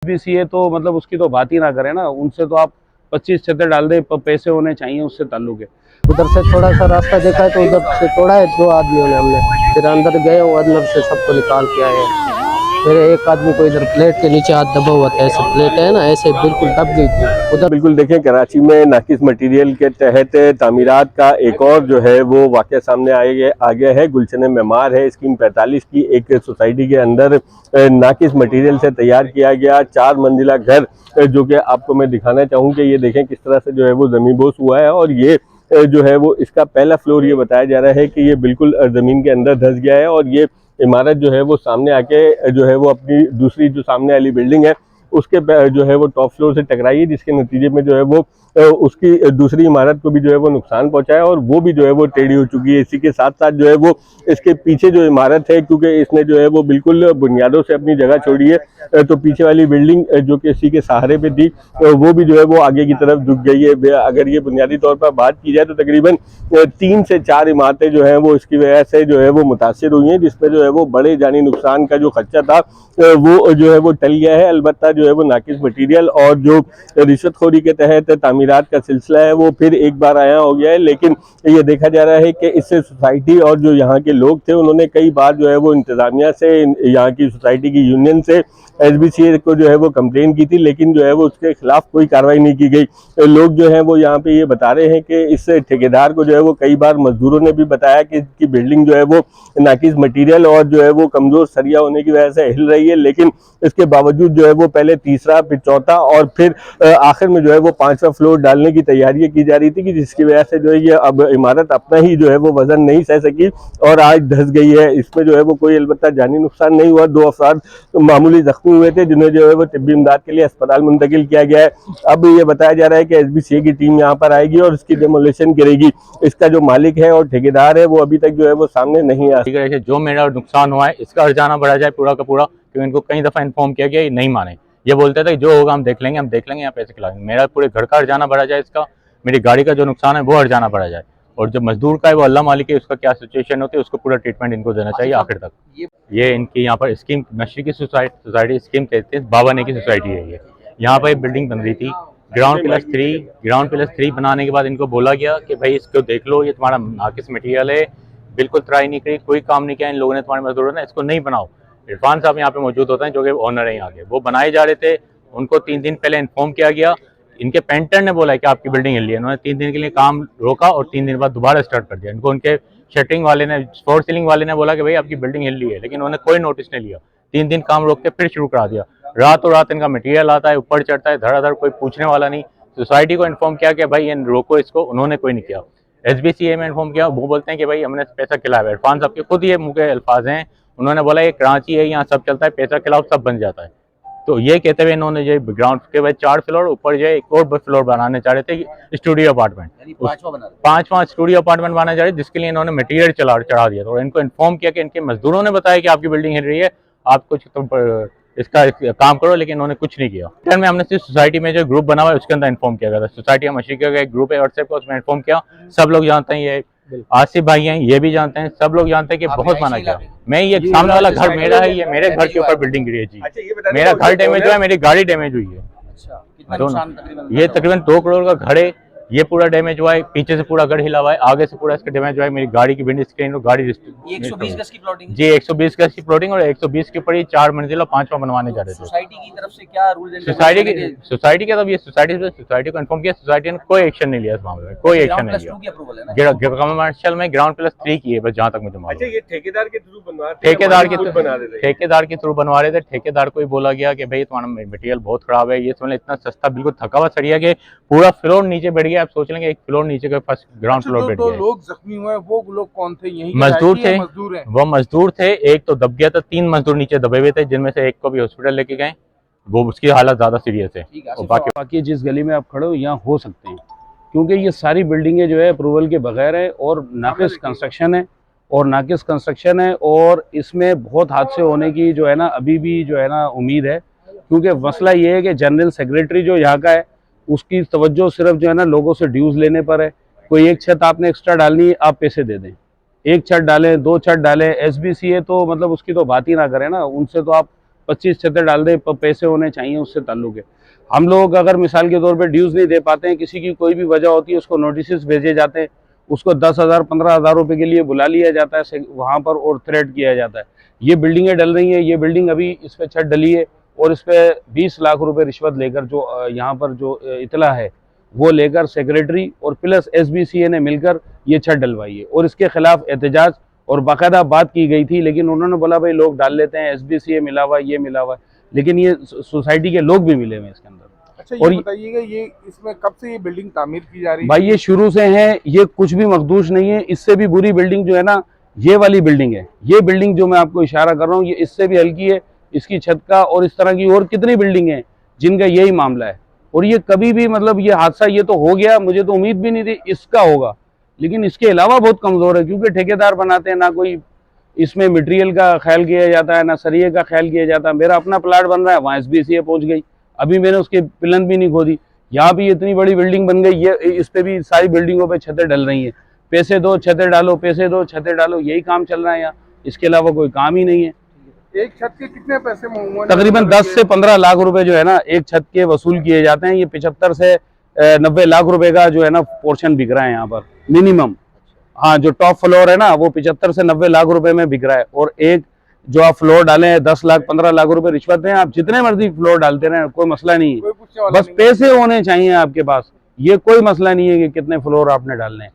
SBCA तो मतलब उसकी तो बात ही ना करें ना, उनसे तो आप 25 छतें डाल दें, पैसे होने चाहिए, उससे ताल्लुक है। उधर से थोड़ा सा रास्ता देखा है तो उधर से तोड़ा है 2 आदमियों ने, हमने फिर अंदर गए और अंदर से सबको निकाल के आए हैं। फिर एक आदमी को इधर प्लेट के नीचे हाथ दबा हुआ था, ऐसे प्लेट है ना, ऐसे बिल्कुल दब गई थी उधर। बिल्कुल देखें, कराची में नाकिस मटेरियल के तहत तामीरात का एक और जो है वो वाक़या सामने आ गया है। गुलशन मेमार है स्कीम 45 की एक सोसाइटी के अंदर नाकिस मटेरियल से तैयार किया गया 4 मंजिला घर, जो कि आपको मैं दिखाना चाहूँ कि ये देखें किस तरह से जो है वो ज़मींबोस हुआ है। और ये जो है वो इसका पहला फ्लोर ये बताया जा रहा है कि ये बिल्कुल ज़मीन के अंदर धंस गया है। और ये इमारत जो है वो सामने आके जो है वो अपनी दूसरी जो सामने वाली बिल्डिंग है उसके जो है वो टॉप फ्लोर से टकराई है, जिसके नतीजे में जो है वो उसकी दूसरी इमारत को भी जो है वो नुकसान पहुंचा है और वो भी जो है वो टेढ़ी हो चुकी है। इसी के साथ साथ जो है वो इसके पीछे जो इमारत है, क्योंकि इसने जो है वो बिल्कुल बुनियादों से अपनी जगह छोड़ी है, तो पीछे वाली बिल्डिंग जो कि इसी के सहारे पे थी वो भी जो है वो आगे की तरफ झुक गई है। अगर ये बुनियादी तौर पर बात की जाए तो तकरीबन 3 से 4 इमारतें जो है वो इसकी वजह से जो है वो मुतासिर हुई हैं, जिसमें जो है वो बड़े जानी नुकसान का जो खर्चा था वो जो है वो टल गया है। अलबत्ता जो है वो नाकिस मटीरियल और जो रिश्वतखोरी के तहत तामीरात का सिलसिला है वो फिर एक बार आया हो गया है। लेकिन ये देखा जा रहा है कि इससे सोसाइटी और जो यहाँ के लोग थे उन्होंने कई बार जो है वो इंतजामिया से, यहाँ की सोसाइटी की यूनियन से SBCA को जो है वो कंप्लेन की थी, लेकिन जो है वो उसके खिलाफ कोई कार्रवाई नहीं की गई। लोग जो है वो यहाँ पे ये बता रहे हैं कि इस ठेकेदार को जो है वो कई बार मजदूरों ने भी बताया कि इसकी बिल्डिंग जो है वो नाकिस मटीरियल और जो है वो कमजोर सरिया होने की वजह से हिल रही है, लेकिन इसके बावजूद जो है वो पहले तीसरा, फिर चौथा और फिर आखिर में जो है वो 5वां फ्लोर डालने की तैयारियां की जा रही थी, कि जिसकी वजह से जो है ये अब इमारत अपना ही जो है वो वजन नहीं सह सकी और आज धंस गई है। इसमें जो है वो कोई अलबत्ता जानी नुकसान नहीं हुआ। 2 अफराद मामूली जख्मी हुए थे जिन्हें जो है वो तिब्बी इमदाद के लिए अस्पताल मुंतकिल किया गया है। अब ये बताया जा रहा है कि SBCA की टीम यहाँ पर आएगी और इसकी डेमोलेशन करेगी। इसका जो मालिक है और ठेकेदार है वो अभी तक जो है वो सामने नहीं आ। जो मेरा नुकसान हुआ है इसका हर्जाना बढ़ा जाए पूरा का पूरा, क्योंकि इनको कई दफ़ा इन्फॉर्म किया गया, ये नहीं माने। ये बोलते थे जो होगा हम देख लेंगे यहाँ पैसे खिलाएंगे। मेरा पूरे घर का हर्जाना बढ़ा जाए, इसका मेरी गाड़ी का जो नुकसान है वो हर्जाना बढ़ा जाए, और जो मजदूर का है वो अल्लाह मालिक है, उसका क्या सिचुएशन होती है उसको पूरा ट्रीटमेंट इनको देना चाहिए आखिर तक। ये इनकी यहाँ पर स्कीम मशरकी सोसाइटी स्कीम कहते हैं, बाबा ने की सोसाइटी है ये। यहाँ पर बिल्डिंग बन रही थी ग्राउंड प्लस थ्री बनाने के बाद इनको बोला गया कि भाई इसको देख लो, ये तुम्हारा नाकिस मटीरियल है, बिल्कुल ट्राई नहीं करी, कोई काम नहीं किया इन लोगों ने, तुम्हारे मजदूरों ने, इसको नहीं बनाओ। इरफान साहब यहाँ पे मौजूद होते हैं जो कि ओनर है यहाँ के, वो बनाए जा रहे थे। उनको 3 दिन पहले इन्फॉर्म किया गया, इनके पेंटर ने बोला कि आपकी बिल्डिंग हिल रही है। उन्होंने 3 दिन के लिए काम रोका और 3 दिन बाद दोबारा स्टार्ट कर दिया। इनको उनके शटरिंग वाले ने, फ्लोर सीलिंग वाले ने बोला कि भाई आपकी बिल्डिंग हिल रही है, लेकिन उन्होंने कोई नोटिस नहीं लिया। 3 दिन काम रोक के फिर शुरू करा दिया। रातों रात इनका मटीरियल आता है, ऊपर चढ़ता है, धड़ाधड़, कोई पूछने वाला नहीं। सोसाइटी को इन्फॉर्म किया कि भाई ये रोको इसको, उन्होंने कोई नहीं किया। SBCA में इन्फॉर्म किया, वो बोलते हैं कि भाई हमने पैसा खिलाया। इरफान साहब के खुद ये मुँह के अल्फाज हैं, उन्होंने बोला ये कराची है, यहाँ सब चलता है, पैसा खिलाओ सब बन जाता है। तो ये कहते हुए इन्होंने जो ग्राउंड के बाद 4 फ्लोर ऊपर जो एक और फ्लोर बनाने चाह रहे थे, स्टूडियो अपार्टमेंट, 5वां स्टूडियो अपार्टमेंट बनाने जा रहे, जिसके लिए इन्होंने मटीरियल चढ़ा दिया। तो इनको इन्फॉर्म किया कि इनके मजदूरों ने बताया कि आपकी बिल्डिंग हिल रही है, आप कुछ इसका काम करो, लेकिन इन्होंने कुछ नहीं किया। रिटर्न में हमने सिर्फ सोसाइटी में जो ग्रुप बना हुआ है उसके अंदर इन्फॉर्म किया गया था। सोसाइटी का मशरकी का एक ग्रुप है व्हाट्सएप का, उसमें इन्फॉर्म किया। सब लोग जानते हैं, ये आसिफ भाई हैं, ये भी जानते हैं, सब लोग जानते हैं कि बहुत माना गया। मैं ये सामने वाला घर मेरा है, ये मेरे घर के ऊपर बिल्डिंग गिरी है जी। मेरा घर डैमेज हुआ है, मेरी गाड़ी डैमेज हुई है। दोनों ये तकरीबन 2 करोड़ का घर है, ये पूरा डैमेज हुआ है। पीछे से पूरा घर हिला हुआ है, आगे से पूरा इसका डैमेज हुआ है। मेरी गाड़ी की विंड स्क्रीन और गाड़ी 120 गज की प्लॉटिंग जी, 120 गज की प्लॉटिंग, और 120 के ऊपर ही 4 मंजिला 5वां बनवाने जा रहे थे। सोसाइटी की तरफ से क्या रूल? सोसाइटी के तब ये सोसाइटी को इन्फॉर्म किया, सोसाइटी ने कोई एक्शन नहीं लिया इस मामले में, कोई एक्शन नहीं लिया। कमर्शियल में ग्राउंड प्लस 3 की है बस, जहाँ तक मुझे मालूम है। ठेकेदार के थ्रू बनवा रहे थे, ठेकेदार के थ्रू बनवा रहे थे। ठेकेदार को ही बोला गया कि भाई तुम्हारा मटेरियल बहुत खराब है, ये समझ इतना सस्ता बिल्कुल थका हुआ सरिया के पूरा फ्लोर नीचे बैठ गया। आप सोच लेंगे एक फ्लोर नीचे का फर्स्ट ग्राउंड फ्लोर बैठ गया। लोग जख्मी हुए, वो लोग कौन थे? यही मजदूर थे, वो मजदूर थे। एक तो दब गया था, 3 मजदूर नीचे दबे हुए थे, जिनमें से एक को भी हॉस्पिटल लेके गए, वो उसकी हालत ज्यादा सीरियस है। और बाकी जिस गली में आप खड़े हो यहाँ हो सकते हैं, क्योंकि ये सारी बिल्डिंगें जो है अप्रूवल के बगैर है और नाकिस कंस्ट्रक्शन है और इसमें बहुत हादसे होने की जो है ना अभी भी जो है ना उम्मीद है। क्योंकि मसला ये है कि जनरल सेक्रेटरी जो यहाँ का है उसकी तवज्जो सिर्फ जो है ना लोगों से ड्यूज लेने पर है। कोई एक छत आपने एक्स्ट्रा डालनी है, आप पैसे दे दें, 1 छत डालें, 2 छत डालें। SBCA तो मतलब उसकी तो बात ही ना करें ना, उनसे तो आप 25 छतें डाल दें, पैसे होने चाहिए, उससे ताल्लुक है। हम लोग अगर मिसाल के तौर पे ड्यूज़ नहीं दे पाते हैं, किसी की कोई भी वजह होती है, उसको नोटिस भेजे जाते हैं, उसको 10,000 15,000 रुपये के लिए बुला लिया जाता है वहाँ पर और थ्रेट किया जाता है। ये बिल्डिंगें डल रही हैं, ये बिल्डिंग अभी इस पर छत डली है और इस पर 20 लाख रुपए रिश्वत लेकर जो यहाँ पर जो इतला है वो लेकर सेक्रेटरी और प्लस SBCA ने मिलकर ये छत डलवाई है और इसके खिलाफ एहतजाज और बाकायदा बात की गई थी, लेकिन उन्होंने बोला भाई लोग डाल लेते हैं, SBCA मिला हुआ, ये मिला हुआ, लेकिन ये सोसाइटी के लोग भी मिले हुए हैं इसके अंदर। अच्छा और ये बताइएगा, ये इसमें कब से ये बिल्डिंग तामीर की जा रही है? भाई ये शुरू से है, ये कुछ भी मखदूश नहीं है। इससे भी बुरी बिल्डिंग जो है ना, ये वाली बिल्डिंग है। ये बिल्डिंग जो मैं आपको इशारा कर रहा हूँ, ये इससे भी हल्की है, इसकी छत का, और इस तरह की और कितनी बिल्डिंग है जिनका यही मामला है। और ये कभी भी मतलब ये हादसा ये तो हो गया, मुझे तो उम्मीद भी नहीं थी इसका होगा, लेकिन इसके अलावा बहुत कमज़ोर है, क्योंकि ठेकेदार बनाते हैं, ना कोई इसमें मटेरियल का ख्याल किया जाता है, ना सरिये का ख्याल किया जाता है। मेरा अपना प्लाट बन रहा है, वहाँ SBCA पहुँच गई, अभी मैंने उसके पिलन भी नहीं खोदी। यहाँ भी इतनी बड़ी बिल्डिंग बन गई, ये इस पे भी सारी बिल्डिंगों पे छतें डल रही हैं। पैसे दो छतें डालो, पैसे दो छतें डालो, यही काम चल रहा है यहाँ, इसके अलावा कोई काम ही नहीं है। एक छत के कितने पैसे तकरीबन 10 से 15 लाख रुपए जो है ना एक छत के वसूल किए जाते हैं। ये 75 से 90 लाख रुपए का जो है ना पोर्शन बिक रहा है यहाँ पर मिनिमम। हाँ, जो टॉप फ्लोर है ना वो 75 से 90 लाख रुपए में बिक रहा है, और एक जो आप फ्लोर डाले हैं 10 लाख 15 लाख रुपए रिश्वत है। आप जितने मर्जी फ्लोर डालते रहे, कोई मसला नहीं है, बस पैसे होने चाहिए आपके पास। ये कोई मसला नहीं है कि कितने फ्लोर आपने डालने हैं।